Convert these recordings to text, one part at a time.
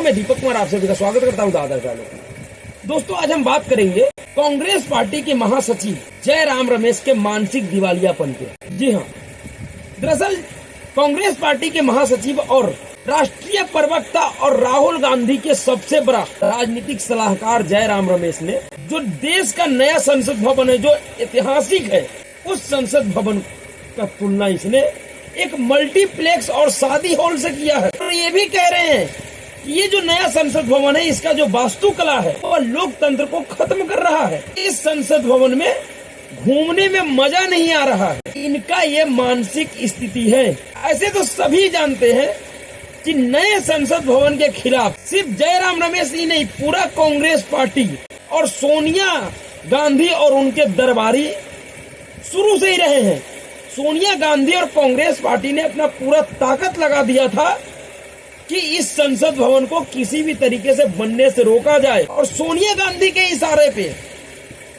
मैं दीपक कुमार आप सभी का स्वागत करता हूँ दादा चैनल में। दोस्तों, आज हम बात करेंगे कांग्रेस पार्टी के महासचिव जयराम रमेश के मानसिक दिवालियापन के। जी हाँ, दरअसल कांग्रेस पार्टी के महासचिव और राष्ट्रीय प्रवक्ता और राहुल गांधी के सबसे बड़ा राजनीतिक सलाहकार जयराम रमेश ने जो देश का नया संसद भवन है जो ऐतिहासिक है, उस संसद भवन का तुलना इसने एक मल्टीप्लेक्स और शादी हॉल से किया है। और ये भी कह रहे हैं कि ये जो नया संसद भवन है, इसका जो वास्तुकला है वह लोकतंत्र को खत्म कर रहा है। इस संसद भवन में घूमने में मजा नहीं आ रहा है। इनका ये मानसिक स्थिति है। ऐसे तो सभी जानते हैं कि नए संसद भवन के खिलाफ सिर्फ जयराम रमेश ही नहीं, पूरा कांग्रेस पार्टी और सोनिया गांधी और उनके दरबारी शुरू से ही रहे हैं। सोनिया गांधी और कांग्रेस पार्टी ने अपना पूरा ताकत लगा दिया था कि इस संसद भवन को किसी भी तरीके से बनने से रोका जाए, और सोनिया गांधी के इशारे पे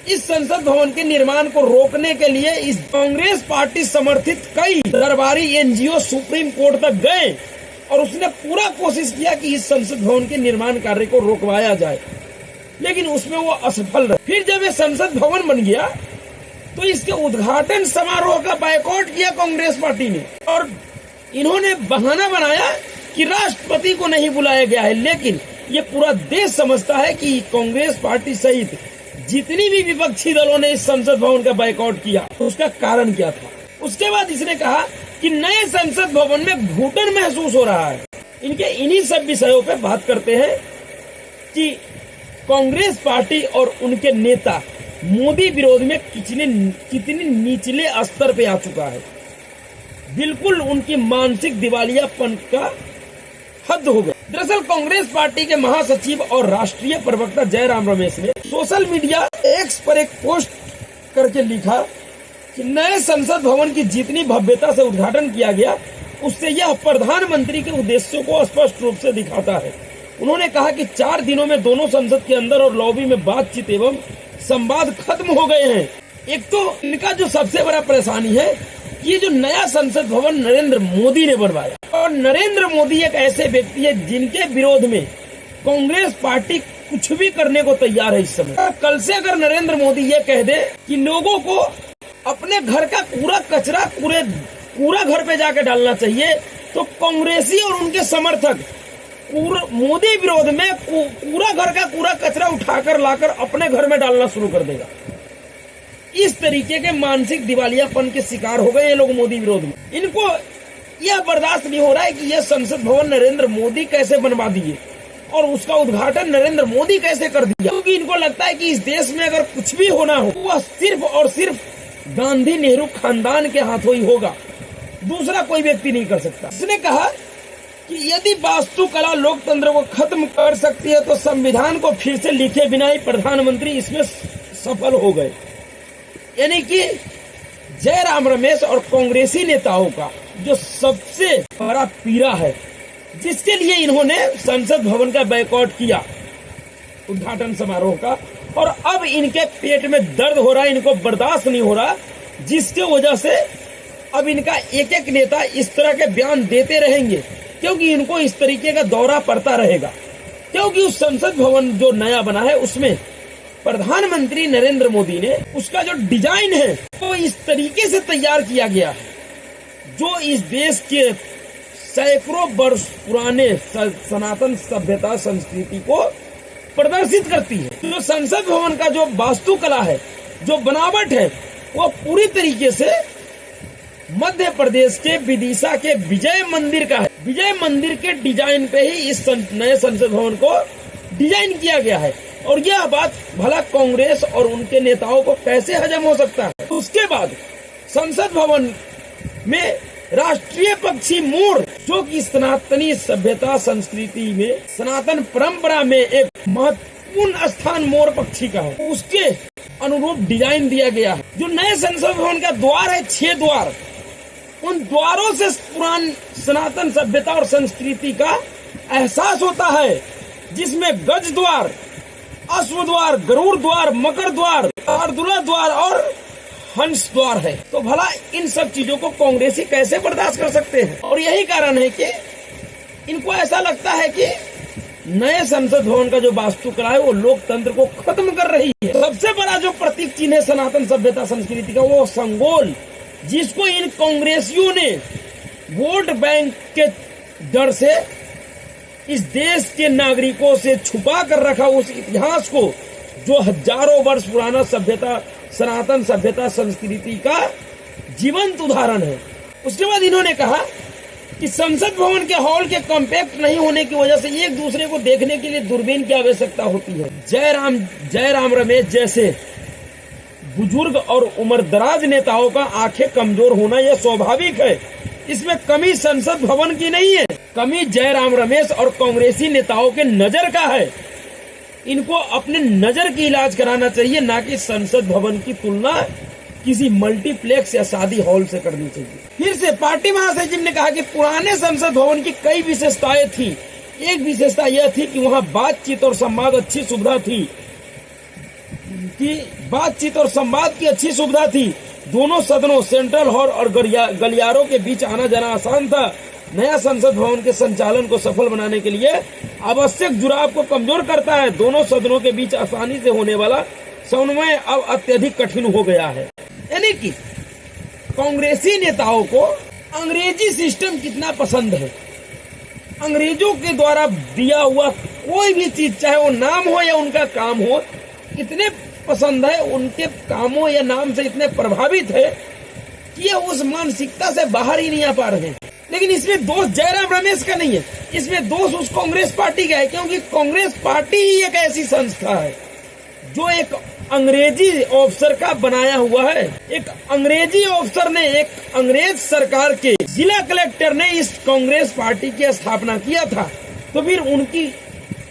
इस संसद भवन के निर्माण को रोकने के लिए इस कांग्रेस पार्टी समर्थित कई दरबारी एनजीओ सुप्रीम कोर्ट तक गए और उसने पूरा कोशिश किया कि इस संसद भवन के निर्माण कार्य को रोकवाया जाए, लेकिन उसमें वो असफल रहे। फिर जब ये संसद भवन बन गया तो इसके उद्घाटन समारोह का बायकॉट किया कांग्रेस पार्टी ने, और इन्होंने बहाना बनाया कि राष्ट्रपति को नहीं बुलाया गया है। लेकिन ये पूरा देश समझता है कि कांग्रेस पार्टी सहित जितनी भी विपक्षी दलों ने इस संसद भवन का बायकॉट किया, तो उसका कारण क्या था। उसके बाद इसने कहा कि नए संसद भवन में घुटन महसूस हो रहा है। इनके इन्हीं सब विषयों पे बात करते हैं कि कांग्रेस पार्टी और उनके नेता मोदी विरोध में कितने निचले स्तर पे आ चुका है। बिल्कुल उनकी मानसिक दिवालियापन का हद हो गया। दरअसल कांग्रेस पार्टी के महासचिव और राष्ट्रीय प्रवक्ता जयराम रमेश ने सोशल मीडिया एक्स पर एक पोस्ट करके लिखा कि नए संसद भवन की जितनी भव्यता से उद्घाटन किया गया, उससे यह प्रधानमंत्री के उद्देश्यों को स्पष्ट रूप से दिखाता है। उन्होंने कहा कि 4 दिनों में दोनों संसद के अंदर और लॉबी में बातचीत एवं संवाद खत्म हो गए हैं। एक तो इनका जो सबसे बड़ा परेशानी है, ये जो नया संसद भवन नरेंद्र मोदी ने बनवाया, और नरेंद्र मोदी एक ऐसे व्यक्ति है जिनके विरोध में कांग्रेस पार्टी कुछ भी करने को तैयार है इस समय। कल से अगर नरेंद्र मोदी ये कह दे कि लोगों को अपने घर का पूरा कचरा पूरा घर पे जाके डालना चाहिए, तो कांग्रेसी और उनके समर्थक मोदी विरोध में पूरा घर का पूरा कचरा उठाकर लाकर अपने घर में डालना शुरू कर देगा। इस तरीके के मानसिक दिवालियापन के शिकार हो गए ये लोग मोदी विरोध में। इनको यह बर्दाश्त नहीं हो रहा है कि यह संसद भवन नरेंद्र मोदी कैसे बनवा दिए और उसका उद्घाटन नरेंद्र मोदी कैसे कर दिया, क्योंकि इनको लगता है कि इस देश में अगर कुछ भी होना हो वह सिर्फ और सिर्फ गांधी नेहरू खानदान के हाथों ही होगा, दूसरा कोई व्यक्ति नहीं कर सकता। उसने कहा कि यदि वास्तुकला लोकतंत्र को खत्म कर सकती है तो संविधान को फिर से लिखे बिना ही प्रधानमंत्री इसमें सफल हो गए। यानी कि जयराम रमेश और कांग्रेसी नेताओं का जो सबसे बड़ा पीड़ा है, जिसके लिए इन्होंने संसद भवन का बायकॉट किया उद्घाटन समारोह का, और अब इनके पेट में दर्द हो रहा है, इनको बर्दाश्त नहीं हो रहा, जिसके वजह से अब इनका एक एक नेता इस तरह के बयान देते रहेंगे, क्योंकि इनको इस तरीके का दौरा पड़ता रहेगा। क्योंकि उस संसद भवन जो नया बना है उसमें प्रधानमंत्री नरेंद्र मोदी ने उसका जो डिजाइन है वो इस तरीके से तैयार किया गया है जो इस देश के सैकड़ों वर्ष पुराने सनातन सभ्यता संस्कृति को प्रदर्शित करती है। जो संसद भवन का जो वास्तुकला है, जो बनावट है, वो पूरी तरीके से मध्य प्रदेश के विदिशा के विजय मंदिर का है। विजय मंदिर के डिजाइन पे ही इस नए संसद भवन को डिजाइन किया गया है, और यह बात भला कांग्रेस और उनके नेताओं को कैसे हजम हो सकता है। उसके बाद संसद भवन में राष्ट्रीय पक्षी मोर, जो कि सनातनी सभ्यता संस्कृति में, सनातन परंपरा में एक महत्वपूर्ण स्थान मोर पक्षी का है, उसके अनुरूप डिजाइन दिया गया है। जो नए संसद भवन का द्वार है, 6 द्वार, उन द्वारों से पुरानी सनातन सभ्यता और संस्कृति का एहसास होता है, जिसमें गज द्वार, अश्व द्वार, गरुड़ द्वार, मकर द्वार, अर्दुला द्वार और हंस द्वार है। तो भला इन सब चीजों को कांग्रेसी कैसे बर्दाश्त कर सकते हैं। और यही कारण है कि इनको ऐसा लगता है कि नए संसद भवन का जो वास्तुकला है वो लोकतंत्र को खत्म कर रही है। सबसे बड़ा जो प्रतीक चिन्ह है सनातन सभ्यता संस्कृति का, वो संगोल, जिसको इन कांग्रेसियों ने वोट बैंक के डर से इस देश के नागरिकों से छुपा कर रखा, उस इतिहास को जो हजारों वर्ष पुराना सभ्यता, सनातन सभ्यता संस्कृति का जीवंत उदाहरण है। उसके बाद इन्होंने कहा कि संसद भवन के हॉल के कॉम्पैक्ट नहीं होने की वजह से एक दूसरे को देखने के लिए दूरबीन की आवश्यकता होती है। जयराम रमेश जैसे बुजुर्ग और उम्रदराज नेताओं का आंखें कमजोर होना यह स्वाभाविक है। इसमें कमी संसद भवन की नहीं है, कमी जयराम रमेश और कांग्रेसी नेताओं के नजर का है। इनको अपने नजर की इलाज कराना चाहिए, ना कि संसद भवन की तुलना किसी मल्टीप्लेक्स या शादी हॉल से करनी चाहिए। फिर से पार्टी महासचिव ने कहा कि पुराने संसद भवन की कई विशेषताएं थी। एक विशेषता यह थी कि वहां बातचीत और संवाद अच्छी सुविधा थी, अच्छी सुविधा थी। दोनों सदनों, सेंट्रल हॉल और गलियारों के बीच आना जाना आसान था। नया संसद भवन के संचालन को सफल बनाने के लिए आवश्यक जुड़ाव को कमजोर करता है। दोनों सदनों के बीच आसानी से होने वाला समन्वय अब अत्यधिक कठिन हो गया है। यानी कि कांग्रेसी नेताओं को अंग्रेजी सिस्टम कितना पसंद है। अंग्रेजों के द्वारा दिया हुआ कोई भी चीज, चाहे वो नाम हो या उनका काम हो, इतने पसंद है, उनके कामों या नाम से इतने प्रभावित है कि ये उस मानसिकता से बाहर ही नहीं आ पा रहे हैं। लेकिन इसमें दोष जयराम रमेश का नहीं है, इसमें दोष उस कांग्रेस पार्टी का है, क्योंकि कांग्रेस पार्टी ही एक ऐसी संस्था है जो एक अंग्रेजी ऑफिसर का बनाया हुआ है। एक अंग्रेजी ऑफिसर ने, एक अंग्रेज सरकार के जिला कलेक्टर ने इस कांग्रेस पार्टी की स्थापना किया था। तो फिर उनकी,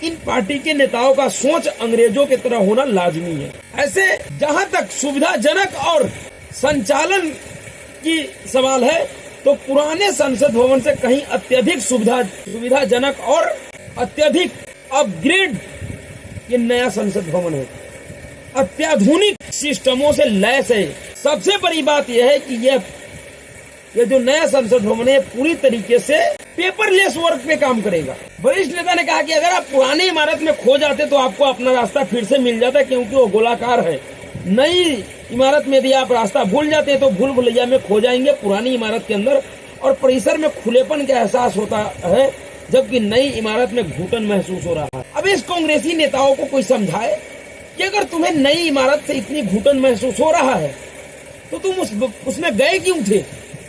इन पार्टी के नेताओं का सोच अंग्रेजों की तरह होना लाजमी है। ऐसे जहां तक सुविधाजनक और संचालन की सवाल है, तो पुराने संसद भवन से कहीं अत्यधिक सुविधाजनक और अत्यधिक अपग्रेड ये नया संसद भवन है। अत्याधुनिक सिस्टमों से लैस है। सबसे बड़ी बात यह है कि ये जो नया संसद भवन है पूरी तरीके से पेपरलेस वर्क पे काम करेगा। वरिष्ठ नेता ने कहा कि अगर आप पुरानी इमारत में खो जाते तो आपको अपना रास्ता फिर से मिल जाता, क्योंकि वो गोलाकार है। नई इमारत में यदि आप रास्ता भूल जाते हैं तो भूल भुलैया में खो जाएंगे पुरानी इमारत के अंदर, और परिसर में खुलेपन का एहसास होता है, जबकि नई इमारत में घुटन महसूस हो रहा है। अब इस कांग्रेसी नेताओं को कोई समझाए कि अगर तुम्हें नई इमारत से इतनी घुटन महसूस हो रहा है तो तुम उसमें गए क्यों थे,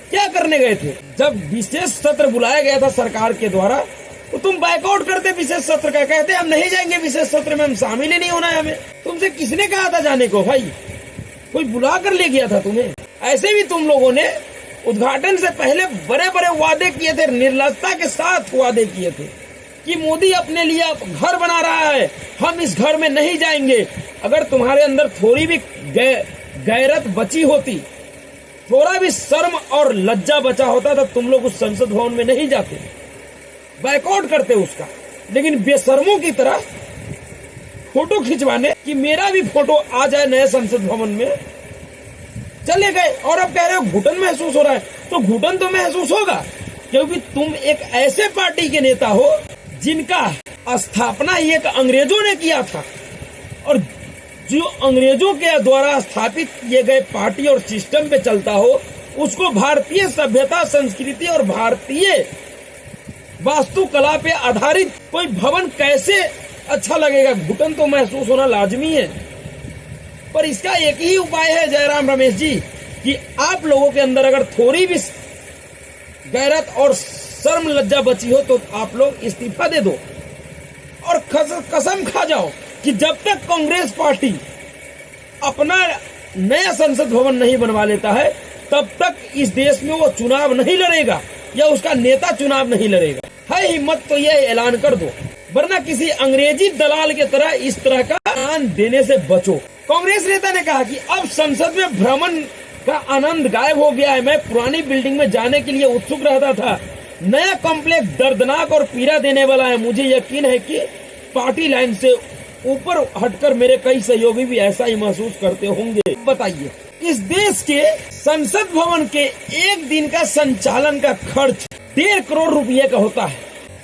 क्या करने गए थे? जब विशेष सत्र बुलाया गया था सरकार के द्वारा तो तुम बैकआउट करते विशेष सत्र का, कहते हम नहीं जाएंगे विशेष सत्र में, हम शामिल ही नहीं होना है हमें। तुमसे किसने कहा था जाने को भाई? कोई बुला कर ले गया था तुम्हें? ऐसे भी तुम लोगों ने उद्घाटन से पहले बड़े बड़े वादे किए थे, निर्लजता के साथ वादे किए थे कि मोदी अपने लिए घर बना रहा है, हम इस घर में नहीं जाएंगे। अगर तुम्हारे अंदर थोड़ी भी गैरत बची होती, थोड़ा भी शर्म और लज्जा बचा होता, तो तुम लोग उस संसद भवन में नहीं जाते, बैकआउट करते उसका। लेकिन बेशर्मों की तरह फोटो खिंचवाने कि मेरा भी फोटो आ जाए नए संसद भवन में, चले गए। और अब कह रहे हो घुटन महसूस हो रहा है, तो घुटन तो महसूस होगा, क्योंकि तुम एक ऐसे पार्टी के नेता हो जिनका स्थापना एक अंग्रेजों ने किया था, और जो अंग्रेजों के द्वारा स्थापित किए गए पार्टी और सिस्टम पे चलता हो, उसको भारतीय सभ्यता संस्कृति और भारतीय वास्तुकला पे आधारित कोई भवन कैसे अच्छा लगेगा? घुटन तो महसूस होना लाजमी है। पर इसका एक ही उपाय है जयराम रमेश जी, कि आप लोगों के अंदर अगर थोड़ी भी गैरत और शर्म लज्जा बची हो तो आप लोग इस्तीफा दे दो और कसम खा जाओ कि जब तक कांग्रेस पार्टी अपना नया संसद भवन नहीं बनवा लेता है, तब तक इस देश में वो चुनाव नहीं लड़ेगा या उसका नेता चुनाव नहीं लड़ेगा। है हिम्मत तो यह ऐलान कर दो, वरना किसी अंग्रेजी दलाल के तरह इस तरह का ऐलान देने से बचो। कांग्रेस नेता ने कहा कि अब संसद में भ्रमण का आनंद गायब हो गया है। मैं पुरानी बिल्डिंग में जाने के लिए उत्सुक रहता था। नया कॉम्प्लेक्स दर्दनाक और पीड़ा देने वाला है। मुझे यकीन है कि पार्टी लाइन से ऊपर हटकर मेरे कई सहयोगी भी ऐसा ही महसूस करते होंगे। बताइए, इस देश के संसद भवन के एक दिन का संचालन का खर्च 1.5 करोड़ रुपये का होता है।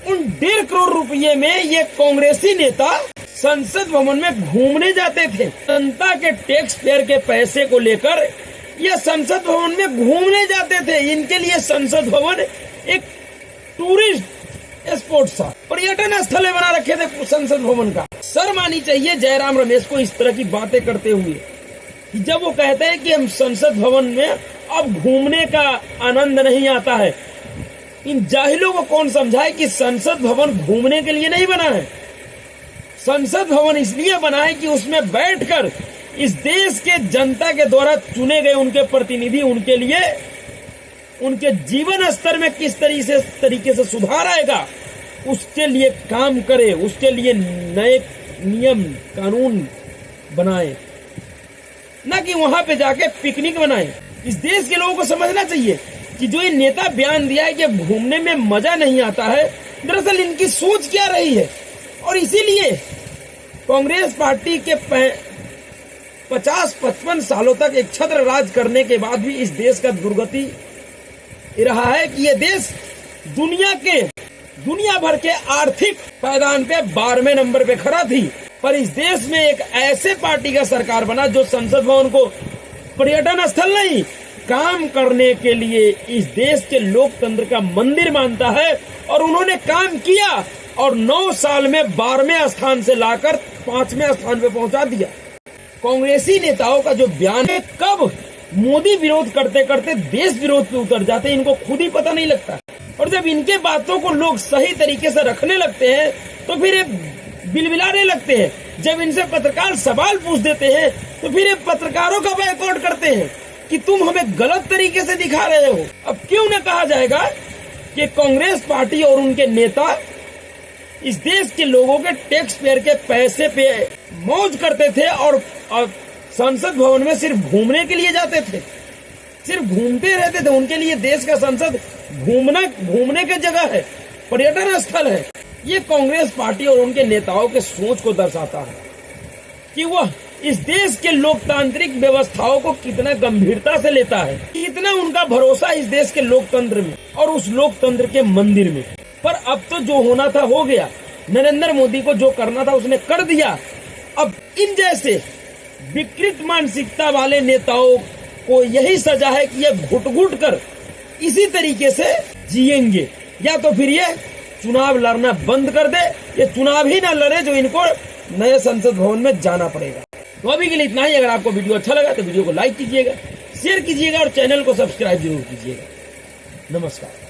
उन 1.5 करोड़ रुपये में ये कांग्रेसी नेता संसद भवन में घूमने जाते थे। जनता के टैक्स पेयर के पैसे को लेकर ये संसद भवन में घूमने जाते थे। इनके लिए संसद भवन एक टूरिस्ट स्पॉट था, पर्यटन स्थल बना रखे थे संसद भवन का। शर्म आनी चाहिए जयराम रमेश को इस तरह की बातें करते हुए, जब वो कहते हैं कि हम संसद भवन में अब घूमने का आनंद नहीं आता है। इन जाहिलों को कौन समझाए कि संसद भवन घूमने के लिए नहीं बना है। संसद भवन इसलिए बना है कि उसमें बैठकर इस देश के जनता के द्वारा चुने गए उनके प्रतिनिधि उनके लिए उनके जीवन स्तर में किस तरीके से सुधार आएगा उसके लिए काम करे, उसके लिए नए नियम कानून बनाए, न कि वहां पे जाके पिकनिक बनाए। इस देश के लोगों को समझना चाहिए कि जो ये नेता बयान दिया है कि घूमने में मजा नहीं आता है, दरअसल इनकी सोच क्या रही है। और इसीलिए कांग्रेस पार्टी के 50-55 सालों तक एक छत्र राज करने के बाद भी इस देश का दुर्गति रहा है कि ये देश दुनिया भर के आर्थिक पायदान पे 12वें नंबर पे खड़ा थी, पर इस देश में एक ऐसे पार्टी का सरकार बना जो संसद भवन को पर्यटन स्थल नहीं, काम करने के लिए इस देश के लोकतंत्र का मंदिर मानता है। और उन्होंने काम किया और 9 साल में 12वें स्थान से लाकर 5वें स्थान पे पहुंचा दिया। कांग्रेसी नेताओं का जो बयान है, कब मोदी विरोध करते करते देश विरोध पे उतर जाते हैं, इनको खुद ही पता नहीं लगता। और जब इनके बातों को लोग सही तरीके से रखने लगते हैं तो फिर ये बिलबिलाने लगते हैं। जब इनसे पत्रकार सवाल पूछ देते हैं तो फिर ये पत्रकारों का बायकॉट करते हैं कि तुम हमें गलत तरीके से दिखा रहे हो। अब क्यों न कहा जाएगा कि कांग्रेस पार्टी और उनके नेता इस देश के लोगों के टैक्स पेयर के पैसे पे मौज करते थे और संसद भवन में सिर्फ घूमने के लिए जाते थे, सिर्फ घूमते रहते थे। उनके लिए देश का संसद घूमने की जगह है, पर्यटन स्थल है। ये कांग्रेस पार्टी और उनके नेताओं के सोच को दर्शाता है कि वह इस देश के लोकतांत्रिक व्यवस्थाओं को कितना गंभीरता से लेता है, कितना उनका भरोसा इस देश के लोकतंत्र में और उस लोकतंत्र के मंदिर में। पर अब तो जो होना था हो गया। नरेंद्र मोदी को जो करना था उसने कर दिया। अब इन जैसे विकृत मानसिकता वाले नेताओं को यही सजा है कि ये घुट-घुट कर इसी तरीके से जिएंगे, या तो फिर ये चुनाव लड़ना बंद कर दे, ये चुनाव ही ना लड़े जो इनको नए संसद भवन में जाना पड़ेगा। तो अभी के लिए इतना ही। अगर आपको वीडियो अच्छा लगा तो वीडियो को लाइक कीजिएगा, शेयर कीजिएगा और चैनल को सब्सक्राइब जरूर कीजिएगा। नमस्कार।